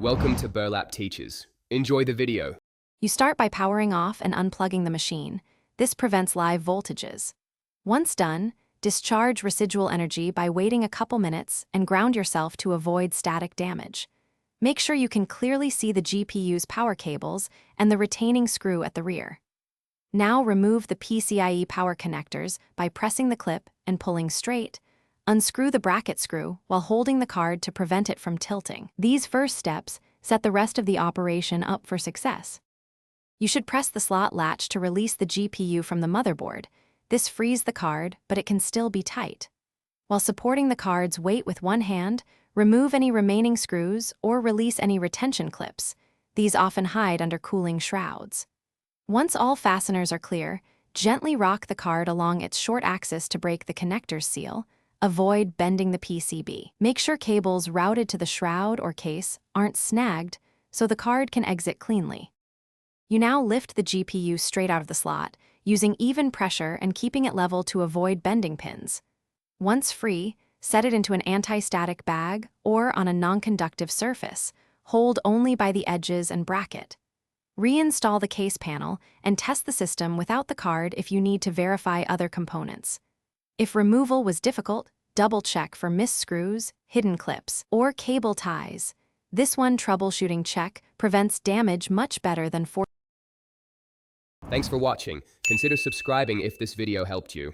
Welcome to Burlap Teachers. Enjoy the video. You start by powering off and unplugging the machine. This prevents live voltages. Once done, discharge residual energy by waiting a couple minutes and ground yourself to avoid static damage. Make sure you can clearly see the GPU's power cables and the retaining screw at the rear. Now remove the PCIe power connectors by pressing the clip and pulling straight. Unscrew the bracket screw while holding the card to prevent it from tilting. These first steps set the rest of the operation up for success. You should press the slot latch to release the GPU from the motherboard. This frees the card, but it can still be tight. While supporting the card's weight with one hand, remove any remaining screws or release any retention clips. These often hide under cooling shrouds. Once all fasteners are clear, gently rock the card along its short axis to break the connector's seal. Avoid bending the PCB. Make sure cables routed to the shroud or case aren't snagged so the card can exit cleanly. You now lift the GPU straight out of the slot, using even pressure and keeping it level to avoid bending pins. Once free, set it into an anti-static bag or on a non-conductive surface. Hold only by the edges and bracket. Reinstall the case panel and test the system without the card if you need to verify other components. If removal was difficult, double-check for missed screws, hidden clips, or cable ties. This one troubleshooting check prevents damage much better than Thanks for watching. Consider subscribing if this video helped you.